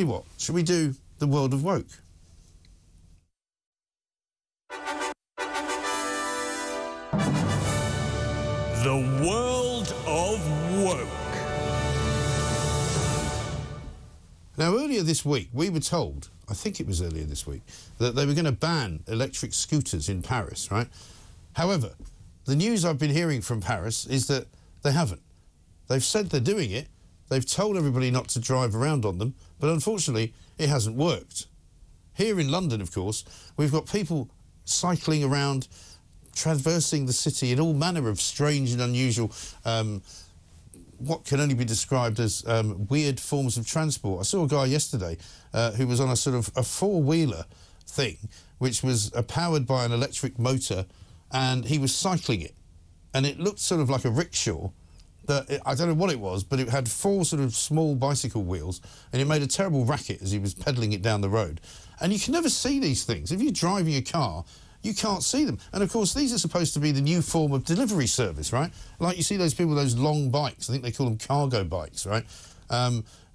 Tell you what, should we do the world of woke? The world of woke. Now, earlier this week, we were told, I think it was earlier this week, that they were going to ban electric scooters in Paris, right? However, the news I've been hearing from Paris is that they haven't. They've said they're doing it, they've told everybody not to drive around on them, but unfortunately, it hasn't worked. Here in London, of course, we've got people cycling around, traversing the city in all manner of strange and unusual, what can only be described as weird forms of transport. I saw a guy yesterday who was on a sort of a four-wheeler thing, which was powered by an electric motor, and he was cycling it. And it looked sort of like a rickshaw. I don't know what it was, but it had four sort of small bicycle wheels, and it made a terrible racket as he was pedalling it down the road. And you can never see these things. If you're driving a car, you can't see them. And, of course, these are supposed to be the new form of delivery service, right? Like you see those people with those long bikes. I think they call them cargo bikes, right?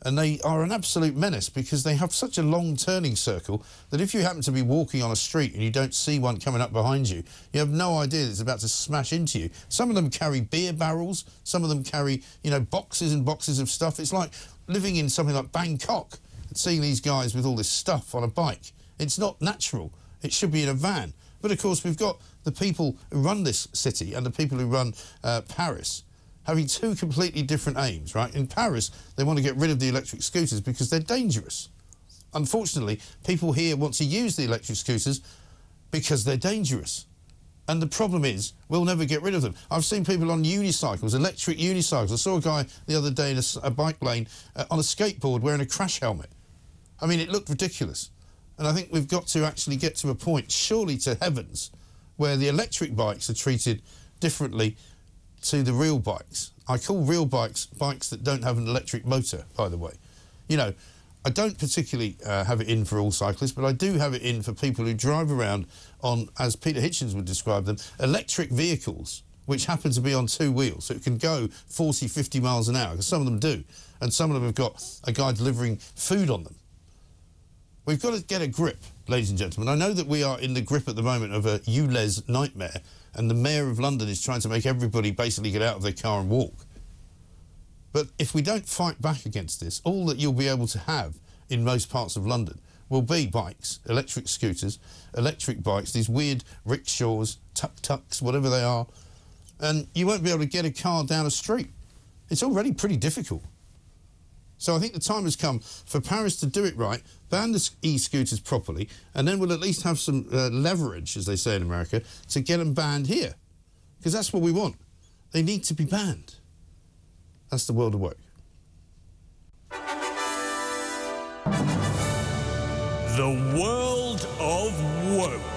And they are an absolute menace because they have such a long turning circle that if you happen to be walking on a street and you don't see one coming up behind you, you have no idea that it's about to smash into you. Some of them carry beer barrels. Some of them carry, you know, boxes and boxes of stuff. It's like living in something like Bangkok and seeing these guys with all this stuff on a bike. It's not natural. It should be in a van. But, of course, we've got the people who run this city and the people who run Paris having two completely different aims, right? In Paris, they want to get rid of the electric scooters because they're dangerous. Unfortunately, people here want to use the electric scooters because they're dangerous. And the problem is, we'll never get rid of them. I've seen people on unicycles, electric unicycles. I saw a guy the other day in a bike lane on a skateboard wearing a crash helmet. I mean, it looked ridiculous. And I think we've got to actually get to a point, surely to heavens, where the electric bikes are treated differently to the real bikes. I call real bikes bikes that don't have an electric motor, by the way. You know, I don't particularly have it in for all cyclists, but I do have it in for people who drive around on, as Peter Hitchens would describe them, electric vehicles, which happen to be on two wheels. So it can go 40, 50 miles an hour, because some of them do. And some of them have got a guy delivering food on them. We've got to get a grip, ladies and gentlemen. I know that we are in the grip at the moment of a ULEZ nightmare, and the Mayor of London is trying to make everybody basically get out of their car and walk. But if we don't fight back against this, all that you'll be able to have in most parts of London will be bikes, electric scooters, electric bikes, these weird rickshaws, tuk-tuks, whatever they are, and you won't be able to get a car down a street. It's already pretty difficult. So I think the time has come for Paris to do it right, ban the e-scooters properly, and then we'll at least have some leverage, as they say in America, to get them banned here. Because that's what we want. They need to be banned. That's the world of woke. The world of woke.